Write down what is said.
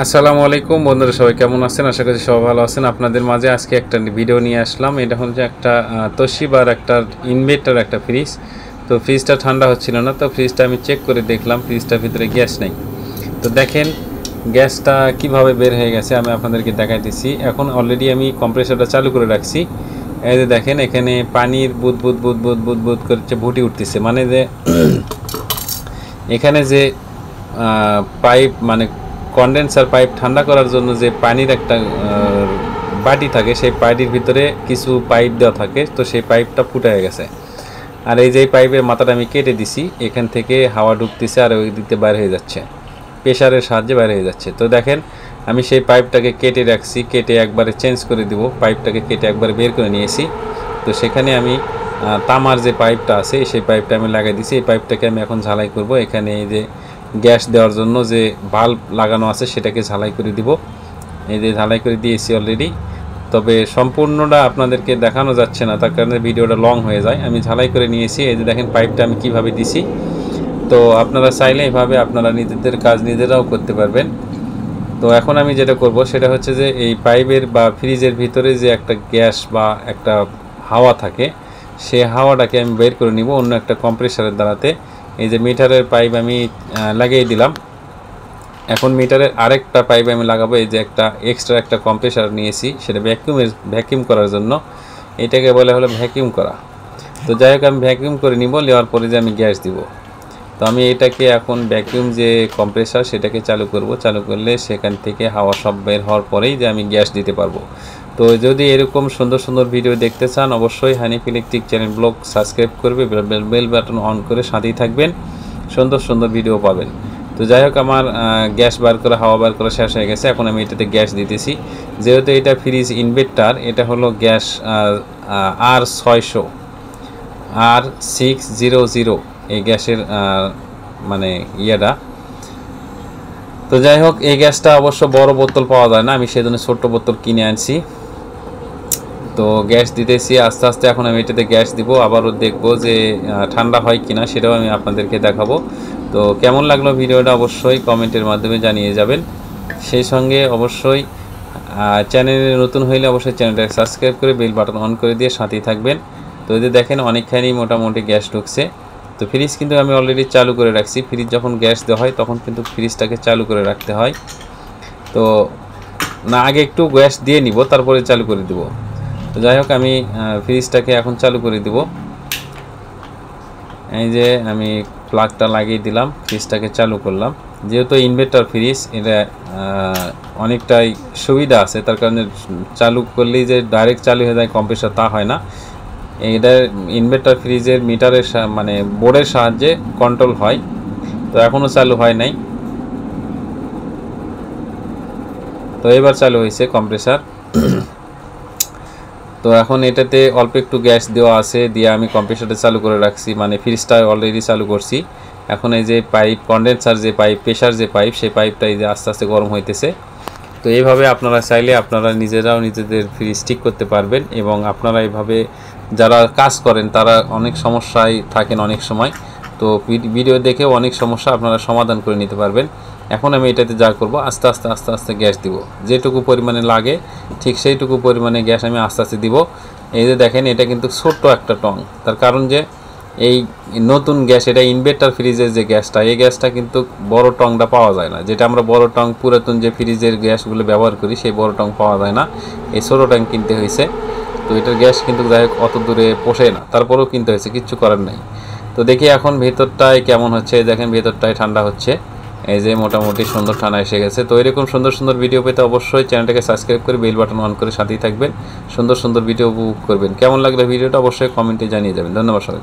আসসালামু আলাইকুম বন্ধুরা, সবাই কেমন আছেন? আশা করি সবাই ভালো আছেন। আপনাদের মাঝে আজকে একটা ভিডিও নিয়ে আসলাম। এটা হচ্ছে একটা তোশিবার একটা ইনভার্টার একটা ফ্রিজ। তো ফ্রিজটা ঠান্ডা হচ্ছিল না, তো ফ্রিজটা আমি চেক করে দেখলাম ফ্রিজটার ভিতরে গ্যাস নেই। তো দেখেন গ্যাসটা কিভাবে বের হয়ে গেছে আমি আপনাদেরকে দেখাইতেছি। এখন অলরেডি আমি কম্প্রেসরটা চালু করে রাখছি। এই যে দেখেন এখানে পানির বুদ বুদ বুদ বুদ বুদ বুদ করছে, ভুটি উঠতেছে। মানে যে এখানে যে পাইপ মানে কনডেন্সার পাইপ ঠান্ডা করার জন্য যে পানির একটা বাটি থাকে, সেই পাইপের ভিতরে কিছু পাইপ দেওয়া থাকে, তো সেই পাইপটা ফুটে গেছে। আর এই যে পাইপের মাথাটা আমি কেটে দিছি, এখান থেকে হাওয়া ঢুকতেছে আর ওই দিতে বাইরে হয়ে যাচ্ছে, প্রেশারের সাহায্যে বাইরে হয়ে যাচ্ছে। তো দেখেন আমি সেই পাইপটাকে কেটে রাখছি, কেটে একবারে চেঞ্জ করে দিব। পাইপটাকে কেটে একবারে বের করে নিয়েছি। তো সেখানে আমি তামার যে পাইপটা আছে সেই পাইপটা আমি লাগাই দিছি। এই পাইপটাকে আমি এখন ঝালাই করব। এখানে এই যে গ্যাস দেওয়ার জন্য যে ভাল্ব লাগানো আছে সেটাকে ঝালাই করে দিব। এই যে ঝালাই করে দিয়েছি অলরেডি, তবে সম্পূর্ণটা আপনাদেরকে দেখানো যাচ্ছে না, তার কারণে ভিডিওটা লং হয়ে যায়। আমি ঝালাই করে নিয়েছি। এই যে দেখেন পাইপটা আমি কিভাবে দিছি। তো আপনারা চাইলে এইভাবে আপনারা নিজেদের কাজ নিজেরাও করতে পারবেন। তো এখন আমি যেটা করব সেটা হচ্ছে যে এই পাইপের বা ফ্রিজের ভিতরে যে একটা গ্যাস বা একটা হাওয়া থাকে, সেই হাওয়াটাকে আমি বের করে নিব অন্য একটা কম্প্রেসারের দ্বারাতে। এই যে মিটারের পাইপ আমি লাগিয়ে দিলাম। এখন মিটারের আরেকটা পাইপ আমি লাগাবো। এই যে একটা এক্সট্রা একটা কম্প্রেসার নিয়েছি, সেটা ভ্যাকিউম করার জন্য। এটাকে বলে হলো ভ্যাকিউম করা। তো যাই হোক আমি ভ্যাকিউম করে নিব, নেওয়ার পরে যে আমি গ্যাস দিব। তো আমি এটাকে এখন ভ্যাকিউম যে কম্প্রেসার সেটাকে চালু করব। চালু করলে সেখান থেকে হাওয়া সব বের হওয়ার পরেই যে আমি গ্যাস দিতে পারবো। তো যদি এরকম সুন্দর সুন্দর ভিডিও দেখতে চান, অবশ্যই Hanif electric channel blog subscribe করবে, বেল বাটন অন করে সাথেই থাকবেন, সুন্দর সুন্দর ভিডিও পাবেন। তো যাই হোক আমার গ্যাস বার করা, হাওয়া বার করা শেষ হয়ে গেছে। এখন আমি এটাতে গ্যাস দিতেছি। যেহেতু এটা ফ্রিজ ইনভার্টার, এটা হলো গ্যাস R600 R600 এই গ্যাসের মানে ইয়েটা। তো যাই হোক এই গ্যাসটা অবশ্য বড় বোতল পাওয়া যায় না, আমি সেজন্য ছোট্ট বোতল কিনে আনছি। তো গ্যাস দিতেছি আস্তে আস্তে। এখন আমি এটাতে গ্যাস দিব, আবারও দেখব যে ঠান্ডা হয় কিনা, সেটাও আমি আপনাদেরকে দেখাবো। তো কেমন লাগলো ভিডিওটা অবশ্যই কমেন্টের মাধ্যমে জানিয়ে যাবেন। সেই সঙ্গে অবশ্যই চ্যানেলে নতুন হইলে অবশ্যই চ্যানেলটাকে সাবস্ক্রাইব করে বেল বাটন অন করে দিয়ে সাথেই থাকবেন। তো এই যে দেখেন অনেকখানি মোটামুটি গ্যাস ঢুকছে। তো ফ্রিজ কিন্তু আমি অলরেডি চালু করে রাখছি। ফ্রিজ যখন গ্যাস দেওয়া হয় তখন কিন্তু ফ্রিজটাকে চালু করে রাখতে হয়। তো না, আগে একটু গ্যাস দিয়ে নিব, তারপরে চালু করে দিব। তো যাই হোক আমি ফ্রিজটাকে এখন চালু করে দিব। এই যে আমি প্লাগটা লাগিয়ে দিলাম, ফ্রিজটাকে চালু করলাম। যেহেতু ইনভার্টার ফ্রিজ, এটা অনেকটাই সুবিধা আছে, তার কারণে চালু করলেই যে ডাইরেক্ট চালু হয়ে যায় কম্প্রেসার তা হয় না। এটা ইনভার্টার ফ্রিজের মিটারের মানে বোর্ডের সাহায্যে কন্ট্রোল হয়। তো এখনও চালু হয় নাই। তো এবার চালু হয়েছে কম্প্রেসার। তো এখন এটাতে অল্প একটু গ্যাস দেওয়া আছে, দিয়ে আমি কম্প্রেসারটা চালু করে রাখছি, মানে ফ্রিজটা অলরেডি চালু করছি। এখন এই যে পাইপ কনডেন্সার যে পাইপ, প্রেশার যে পাইপ, সেই পাইপটা এই যে আস্তে আস্তে গরম হইতেছে। তো এইভাবে আপনারা চাইলে আপনারা নিজেরাও নিজেদের ফ্রিজ ঠিক করতে পারবেন। এবং আপনারা এইভাবে যারা কাজ করেন তারা অনেক সমস্যায় থাকেন অনেক সময়। তো ভিডিও দেখেও অনেক সমস্যা আপনারা সমাধান করে নিতে পারবেন। এখন আমি এটাতে যা করব, আস্তে আস্তে আস্তে আস্তে গ্যাস দিব। যেটুকু পরিমাণে লাগে ঠিক সেইটুকু পরিমাণে গ্যাস আমি আস্তে আস্তে দিব। এই যে দেখেন এটা কিন্তু ছোট্ট একটা টং, তার কারণ যে এই নতুন গ্যাস, এটা ইনভার্টার ফ্রিজের যে গ্যাসটা, এই গ্যাসটা কিন্তু বড় টংটা পাওয়া যায় না। যেটা আমরা বড় টং পুরাতন যে ফ্রিজের গ্যাসগুলো ব্যবহার করি, সেই বড় টং পাওয়া যায় না, এই ছোটো ট্যাঙ্ক কিনতে হয়েছে। তো এটার গ্যাস কিন্তু যাই হোক অত দূরে পোষায় না, তারপরেও কিনতে হয়েছে, কিচ্ছু করার নাই। তো দেখি এখন ভেতরটায় কেমন হচ্ছে। দেখেন ভেতরটায় ঠান্ডা হচ্ছে, এই যে মোটামুটি সুন্দর ঠান্ডা এসে গেছে। তো এরকম সুন্দর সুন্দর ভিডিও পেতে অবশ্যই চ্যানেলটাকে সাবস্ক্রাইব করে বেল বাটন অন করে সাথেই থাকবেন, সুন্দর সুন্দর ভিডিও উপভোগ করবেন। কেমন লাগলো ভিডিওটা অবশ্যই কমেন্টে জানিয়ে যাবেন। ধন্যবাদ সবাই।